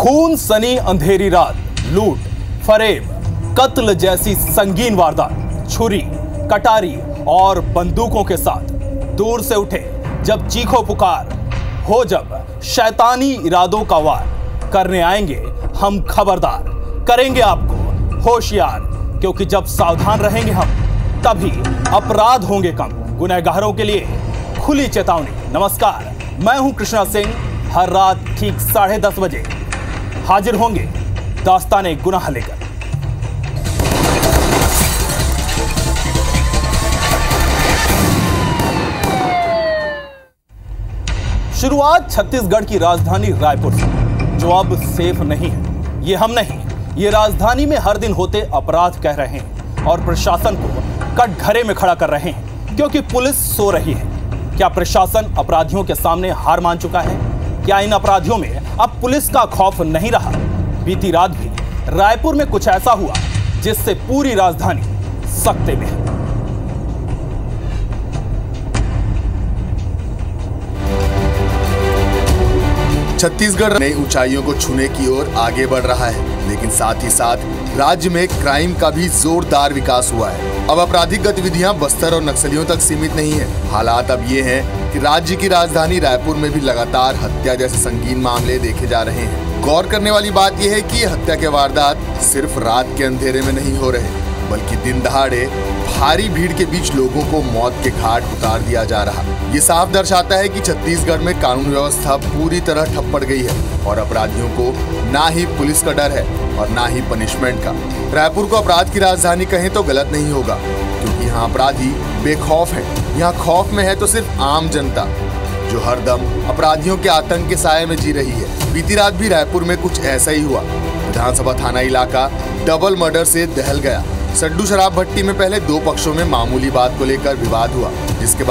खून सनी अंधेरी रात, लूट, फरेब, कत्ल जैसी संगीन वारदात छुरी, कटारी और बंदूकों के साथ दूर से उठे जब चीखो पुकार हो, जब शैतानी इरादों का वार करने आएंगे हम खबरदार, करेंगे आपको होशियार, क्योंकि जब सावधान रहेंगे हम तभी अपराध होंगे कम। गुनहगारों के लिए खुली चेतावनी। नमस्कार, मैं हूं कृष्णा सिंह। हर रात ठीक 10:30 बजे हाजिर होंगे दास्ताने गुनाह लेकर। शुरुआत छत्तीसगढ़ की राजधानी रायपुर से, जो अब सेफ नहीं है। ये हम नहीं, ये राजधानी में हर दिन होते अपराध कह रहे हैं और प्रशासन को कटघरे में खड़ा कर रहे हैं, क्योंकि पुलिस सो रही है। क्या प्रशासन अपराधियों के सामने हार मान चुका है? क्या इन अपराधियों में अब पुलिस का खौफ नहीं रहा? बीती रात भी रायपुर में कुछ ऐसा हुआ जिससे पूरी राजधानी सकते में है। छत्तीसगढ़ नई ऊंचाइयों को छूने की ओर आगे बढ़ रहा है, लेकिन साथ ही साथ राज्य में क्राइम का भी जोरदार विकास हुआ है। अब आपराधिक गतिविधियां बस्तर और नक्सलियों तक सीमित नहीं है। हालात अब ये हैं कि राज्य की राजधानी रायपुर में भी लगातार हत्या जैसे संगीन मामले देखे जा रहे हैं। गौर करने वाली बात यह है कि ये हत्या के वारदात सिर्फ रात के अंधेरे में नहीं हो रहे, बल्कि दिन दहाड़े भारी भीड़ के बीच लोगों को मौत के घाट उतार दिया जा रहा। ये साफ दर्शाता है कि छत्तीसगढ़ में कानून व्यवस्था पूरी तरह ठप पड़ गई है और अपराधियों को ना ही पुलिस का डर है और ना ही पनिशमेंट का। रायपुर को अपराध की राजधानी कहें तो गलत नहीं होगा, क्योंकि यहाँ अपराधी बेखौफ हैं। यहाँ खौफ में है तो सिर्फ आम जनता, जो हरदम अपराधियों के आतंक के साये में जी रही है। बीती रात भी रायपुर में कुछ ऐसा ही हुआ। विधानसभा थाना इलाका डबल मर्डर से दहल गया। सड्डू शराब भट्टी में पहले दो पक्षों में मामूली बात को लेकर विवाद हुआ, जिसके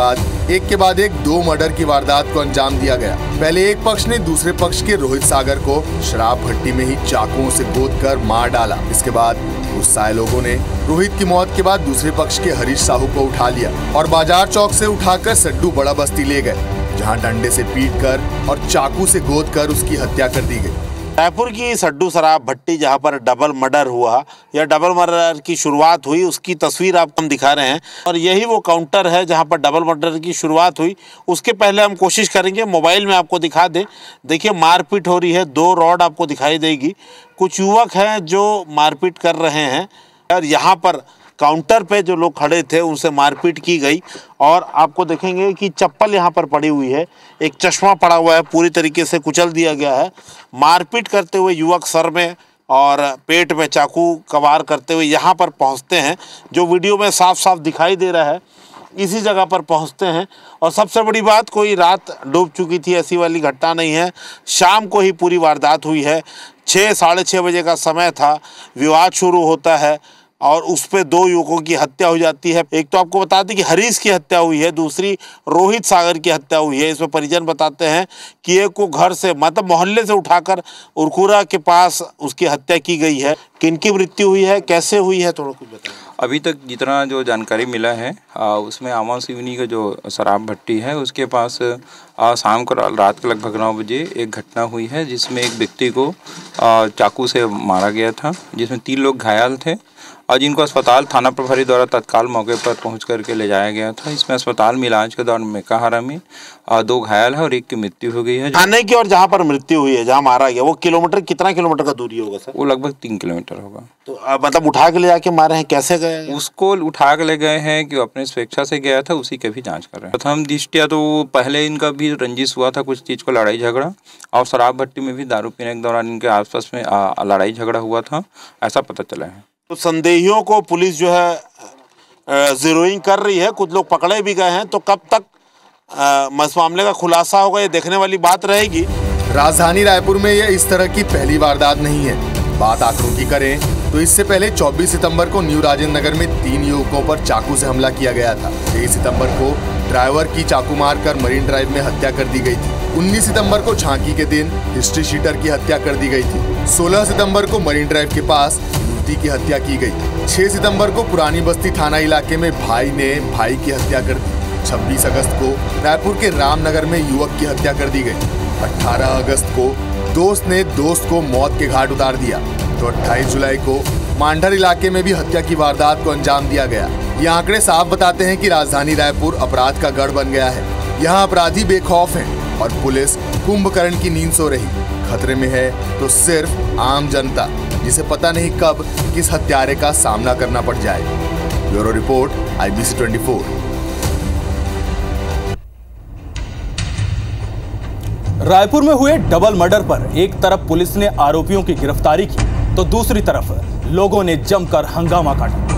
बाद एक 2 मर्डर की वारदात को अंजाम दिया गया। पहले एक पक्ष ने दूसरे पक्ष के रोहित सागर को शराब भट्टी में ही चाकुओं से गोद कर मार डाला। इसके बाद गुस्साए लोगों ने रोहित की मौत के बाद दूसरे पक्ष के हरीश साहू को उठा लिया और बाजार चौक से उठाकर सड्डू बड़ा बस्ती ले गए, जहाँ डंडे से पीट कर और चाकू से गोद कर उसकी हत्या कर दी गई। रायपुर की सड्डू शराब भट्टी जहां पर डबल मर्डर हुआ या डबल मर्डर की शुरुआत हुई, उसकी तस्वीर आपको हम दिखा रहे हैं। और यही वो काउंटर है जहां पर डबल मर्डर की शुरुआत हुई। उसके पहले हम कोशिश करेंगे मोबाइल में आपको दिखा दें। देखिए, मारपीट हो रही है, 2 रॉड आपको दिखाई देगी। कुछ युवक हैं जो मारपीट कर रहे हैं और यहाँ पर काउंटर पे जो लोग खड़े थे उनसे मारपीट की गई। और आपको देखेंगे कि चप्पल यहाँ पर पड़ी हुई है, एक चश्मा पड़ा हुआ है, पूरी तरीके से कुचल दिया गया है। मारपीट करते हुए युवक सर में और पेट में चाकू कवार करते हुए यहाँ पर पहुँचते हैं, जो वीडियो में साफ साफ दिखाई दे रहा है। इसी जगह पर पहुँचते हैं और सबसे बड़ी बात, कोई रात डूब चुकी थी ऐसी वाली घटना नहीं है। शाम को ही पूरी वारदात हुई है। 6 साढ़े 6 बजे का समय था। विवाद शुरू होता है और उस पे 2 युवकों की हत्या हो जाती है। एक तो आपको बता दें कि हरीश की हत्या हुई है, दूसरी रोहित सागर की हत्या हुई है। इसमें परिजन बताते हैं कि एक को घर से मतलब मोहल्ले से उठाकर उरकुरा के पास उसकी हत्या की गई है। किनकी मृत्यु हुई है, कैसे हुई है, थोड़ा कुछ बताएं। अभी तक जितना जो जानकारी मिला है उसमें आमा सिवनी का जो शराब भट्टी है उसके पास शाम को रात के लगभग 9 बजे एक घटना हुई है, जिसमें एक व्यक्ति को चाकू से मारा गया था, जिसमें 3 लोग घायल थे और जिनको अस्पताल थाना प्रभारी द्वारा तत्काल मौके पर पहुंच करके ले जाया गया था। इसमें अस्पताल में इलाज के दौरान मेकाहारा में 2 घायल है और 1 की मृत्यु हो गई है। थाने की और जहाँ पर मृत्यु हुई है, जहाँ मारा गया, वो कितना किलोमीटर का दूरी होगा सर? वो लगभग 3 किलोमीटर होगा। तो मतलब उठा के ले जाके मारे हैं, कैसे गए? उसको उठा के ले गए हैं कि अपने स्वेच्छा से गया था, उसी के भी जाँच कर रहे हैं। प्रथम दृष्टया तो पहले इनका भी रंजिश हुआ था, कुछ चीज़ को लड़ाई झगड़ा, और शराब भट्टी में भी दारू पीने के दौरान इनके आसपास में लड़ाई झगड़ा हुआ था, ऐसा पता चला है। तो संदेहियों को पुलिस जो है जीरोइंग कर रही है, कुछ लोग पकड़े भी गए हैं। तो कब तक इस मामले का खुलासा होगा, ये देखने वाली बात रहेगी। राजधानी रायपुर में यह इस तरह की पहली वारदात नहीं है। बात आंकड़ों की करें तो इससे पहले 24 सितंबर को न्यू राजेंद्र नगर में 3 युवकों पर चाकू से हमला किया गया था। 23 सितंबर को ड्राइवर की चाकू मारकर मरीन ड्राइव में हत्या कर दी गई थी। 19 सितंबर को झांकी के दिन हिस्ट्री शीटर की हत्या कर दी गई थी। 16 सितंबर को मरीन ड्राइव के पास युवती की हत्या की गई। 6 सितंबर को पुरानी बस्ती थाना इलाके में भाई ने भाई की हत्या कर दी। 26 अगस्त को रायपुर के रामनगर में युवक की हत्या कर दी गई। 18 अगस्त को दोस्त ने दोस्त को मौत के घाट उतार दिया तो 28 जुलाई को मांडर इलाके में भी हत्या की वारदात को अंजाम दिया गया। ये आंकड़े साफ बताते हैं कि राजधानी रायपुर अपराध का गढ़ बन गया है। यहाँ अपराधी बेखौफ हैं और पुलिस कुंभकर्ण की नींद सो रही। खतरे में है तो सिर्फ आम जनता, जिसे पता नहीं कब किस हत्यारे का सामना करना पड़ जाए। Bureau report, IBC 24। रायपुर में हुए डबल मर्डर पर एक तरफ पुलिस ने आरोपियों की गिरफ्तारी की तो दूसरी तरफ लोगों ने जमकर हंगामा काटा।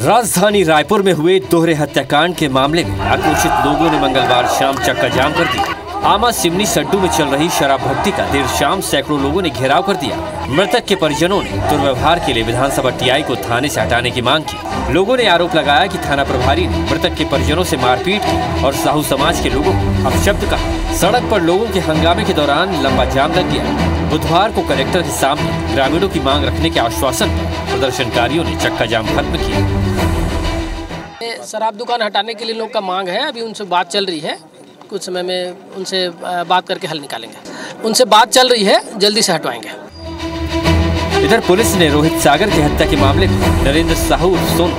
राजधानी रायपुर में हुए दोहरे हत्याकांड के मामले में आक्रोशित लोगों ने मंगलवार शाम चक्का जाम कर दिया। आमा सिवनी सड्डू में चल रही शराब भट्टी का देर शाम सैकड़ों लोगों ने घेराव कर दिया। मृतक के परिजनों ने दुर्व्यवहार के लिए विधानसभा TI को थाने से हटाने की मांग की। लोगों ने आरोप लगाया कि थाना प्रभारी ने मृतक के परिजनों से मारपीट की और साहू समाज के लोगों को अपशब्द कहा। सड़क पर लोगों के हंगामे के दौरान लंबा जाम लग गया। बुधवार को कलेक्टर के सामने ग्रामीणों की मांग रखने के आश्वासन पर प्रदर्शनकारियों ने चक्का जाम खत्म किया। शराब दुकान हटाने के लिए लोग का मांग है, अभी उनसे बात चल रही है। कुछ समय में उनसे बात करके हल निकालेंगे। उनसे बात चल रही है, जल्दी से हटवाएंगे। इधर पुलिस ने रोहित सागर की हत्या के मामले में नरेंद्र साहू उर्फ सोनू,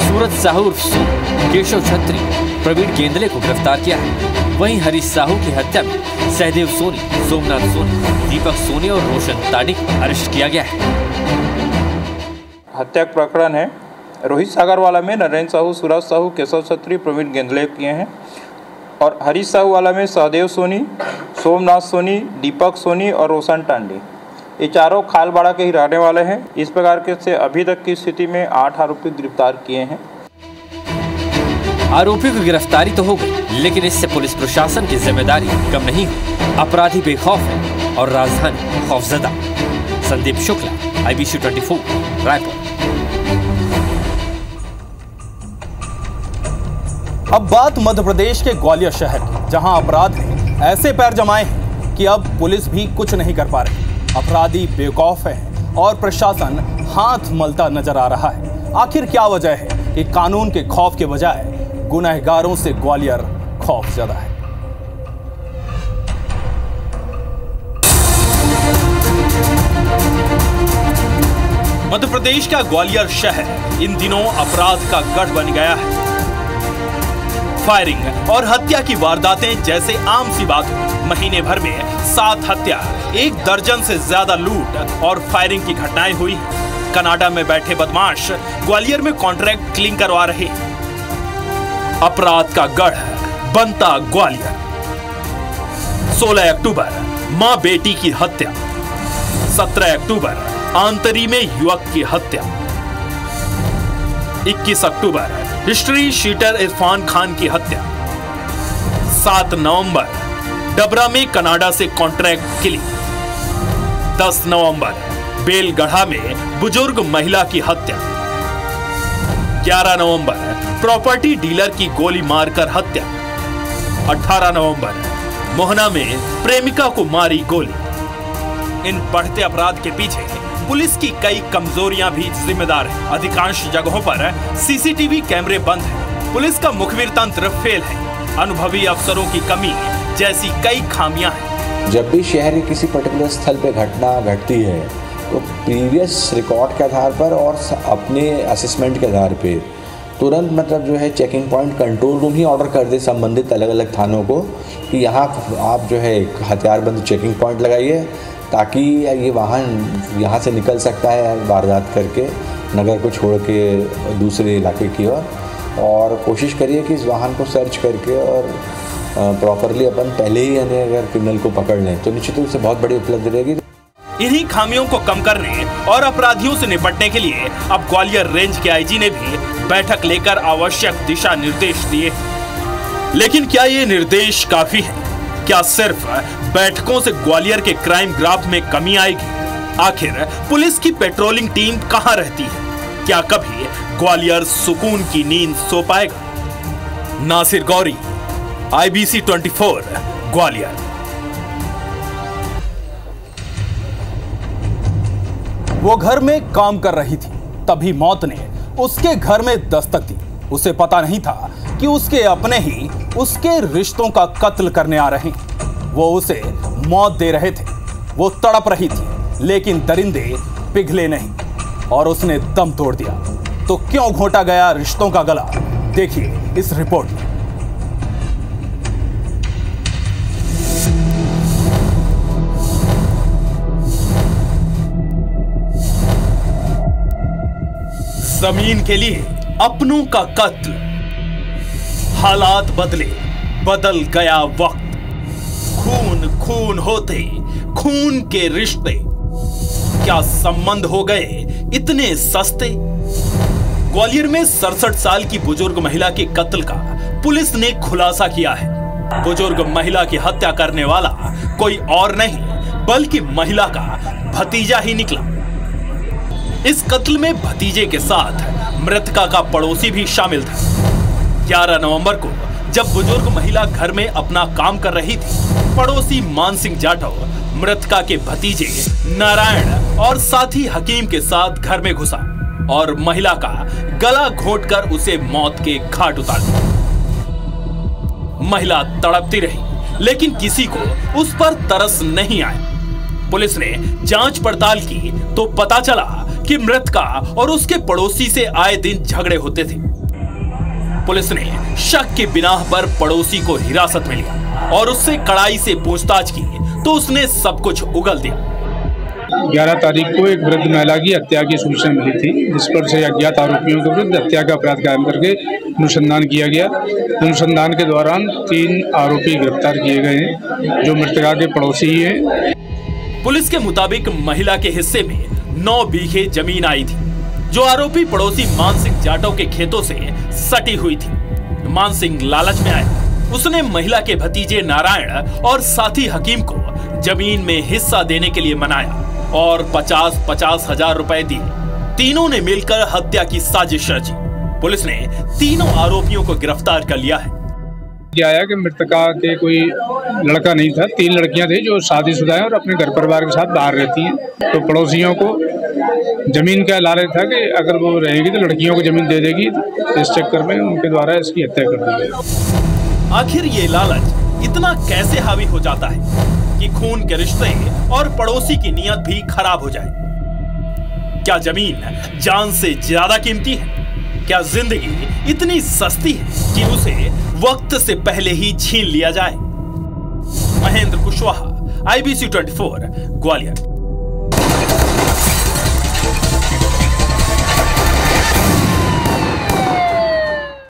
सूरज साहू उर्फ सोनू, केशव छत्री, प्रवीण गेंदले को गिरफ्तार किया है। वहीं हरीश साहू की हत्या में सहदेव सोनी, सोमनाथ सोनी, दीपक सोनी और रोशन तानी को अरेस्ट किया गया है। हत्या प्रकरण है रोहित सागर वाला में नरेंद्र साहू, सूरज साहू, केशव छत्री, प्रवीण गेंदले किए हैं और हरीश साहू वाला में सहदेव सोनी, सोमनाथ सोनी, दीपक सोनी और रोशन टांडी, ये चारों खालबाड़ा के ही रहने वाले हैं। इस प्रकार के से अभी तक की स्थिति में 8 आरोपी गिरफ्तार किए हैं। आरोपियों की गिरफ्तारी तो हो गई, लेकिन इससे पुलिस प्रशासन की जिम्मेदारी कम नहीं हुई। अपराधी बेखौफ है और राजधानी खौफजदा। संदीप शुक्ला, IBC 24, रायपुर। अब बात मध्य प्रदेश के ग्वालियर शहर की, जहां अपराध ने ऐसे पैर जमाए हैं कि अब पुलिस भी कुछ नहीं कर पा रही। अपराधी बेखौफ है और प्रशासन हाथ मलता नजर आ रहा है। आखिर क्या वजह है कि कानून के खौफ के बजाय गुनहगारों से ग्वालियर खौफजदा है? मध्य प्रदेश का ग्वालियर शहर इन दिनों अपराध का गढ़ बन गया है। फायरिंग और हत्या की वारदातें जैसे आम सी बात हुई। महीने भर में 7 हत्या, 1 दर्जन से ज्यादा लूट और फायरिंग की घटनाएं हुई। कनाडा में बैठे बदमाश ग्वालियर में कॉन्ट्रैक्ट क्लीन करवा रहे। अपराध का गढ़ बनता ग्वालियर। 16 अक्टूबर मां बेटी की हत्या। 17 अक्टूबर आंतरी में युवक की हत्या। 21 अक्टूबर हिस्ट्री शीटर इरफान खान की हत्या। 7 नवंबर डबरा में कनाडा से कॉन्ट्रैक्ट किलिंग। 10 नवंबर बेलगढ़ा में बुजुर्ग महिला की हत्या। 11 नवंबर प्रॉपर्टी डीलर की गोली मारकर हत्या। 18 नवंबर मोहना में प्रेमिका को मारी गोली। इन बढ़ते अपराध के पीछे पुलिस की कई कमजोरियां भी जिम्मेदार हैं। अधिकांश जगहों पर CCTV कैमरे बंद हैं। पुलिस का मुखबिर तंत्र फेल है। अनुभवी अफसरों की कमी जैसी कई खामियां हैं। जब भी शहर के किसी पर्टिकुलर स्थल पे घटना घटती है तो प्रीवियस रिकॉर्ड के आधार पर और अपने असेसमेंट के आधार पे तुरंत मतलब जो है चेकिंग पॉइंट कंट्रोल रूम ही ऑर्डर कर दे संबंधित अलग अलग थानों को कि यहाँ आप जो है हथियारबंद चेकिंग पॉइंट लगाइए ताकि ये वाहन यहाँ से निकल सकता है वारदात करके नगर को छोड़ के दूसरे इलाके की ओर और कोशिश करिए कि इस वाहन को सर्च करके और प्रॉपरली अपन पहले ही यानी अगर क्रिमिनल को पकड़ लें तो निश्चित रूप से बहुत बड़ी उपलब्धि रहेगी। इन्हीं खामियों को कम करने और अपराधियों से निपटने के लिए अब ग्वालियर रेंज के IG ने भी बैठक लेकर आवश्यक दिशा निर्देश दिए। लेकिन क्या ये निर्देश काफी है? क्या सिर्फ बैठकों से ग्वालियर के क्राइम ग्राफ में कमी आएगी? आखिर पुलिस की पेट्रोलिंग टीम कहां रहती है? क्या कभी ग्वालियर सुकून की नींद सो पाएगा? नासिर गौरी, IBC 24, ग्वालियर। वो घर में काम कर रही थी। तभी मौत ने उसके घर में दस्तक दी। उसे पता नहीं था कि उसके अपने ही उसके रिश्तों का कत्ल करने आ रहे हैं। वो उसे मौत दे रहे थे, वो तड़प रही थी, लेकिन दरिंदे पिघले नहीं और उसने दम तोड़ दिया। तो क्यों घोंटा गया रिश्तों का गला, देखिए इस रिपोर्ट में। जमीन के लिए अपनों का कत्ल, हालात बदले, बदल गया वक्त, खून खून होते खून के रिश्ते, क्या संबंध हो गए इतने सस्ते। ग्वालियर में 67 साल की बुजुर्ग महिला के कत्ल का पुलिस ने खुलासा किया है। बुजुर्ग महिला की हत्या करने वाला कोई और नहीं बल्कि महिला का भतीजा ही निकला। इस कत्ल में भतीजे के साथ मृतका का पड़ोसी भी शामिल था। 11 नवंबर को जब बुजुर्ग महिला घर में अपना काम कर रही थी, पड़ोसी मान सिंह जाटव मृतका के भतीजे नारायण और साथी हकीम के साथ घर में घुसा और महिला का गला घोंटकर उसे मौत के घाट उतार दिया। महिला तड़पती रही, लेकिन किसी को उस पर तरस नहीं आया। पुलिस ने जांच पड़ताल की तो पता चला कि मृतका और उसके पड़ोसी से आए दिन झगड़े होते थे। पुलिस ने शक की बिनाह पर पड़ोसी को हिरासत में लिया और उससे कड़ाई से पूछताछ की तो उसने सब कुछ उगल दिया। 11 तारीख को एक वृद्ध महिला की हत्या की सूचना मिली थी, जिस पर से अज्ञात आरोपियों के विरुद्ध हत्या का अपराध कायम करके अनुसंधान किया गया। अनुसंधान के दौरान 3 आरोपी गिरफ्तार किए गए हैं, जो मृतका के पड़ोसी ही हैं। पुलिस के मुताबिक महिला के हिस्से में 9 बीघे जमीन आई थी, जो आरोपी पड़ोसी मान सिंह जाटव के खेतों से सटी हुई थी। मान सिंह लालच में आया, उसने महिला के भतीजे नारायण और साथी हकीम को जमीन में हिस्सा देने के लिए मनाया और 50-50 हजार रुपए दिए। तीनों ने मिलकर हत्या की साजिश रची। पुलिस ने तीनों आरोपियों को गिरफ्तार कर लिया है। क्या आया कि मृतका के कोई लड़का नहीं था, 3 लड़कियां थी जो शादीशुदा हैं और अपने घर परिवार के साथ बाहर रहती हैं। तो पड़ोसियों को जमीन का लालच था कि अगर वो रहेगी तो लड़कियों को जमीन दे देगी। इस चक्कर में उनके द्वारा इसकी हत्या कर दी गई। आखिर ये लालच इतना कैसे हावी हो जाता है कि खून के रिश्ते और पड़ोसी की नीयत भी खराब हो जाए। क्या जमीन जान से ज्यादा कीमती है? क्या जिंदगी इतनी सस्ती है कि उसे वक्त से पहले ही छीन लिया जाए? महेंद्र कुशवाहा, IBC 24, ग्वालियर।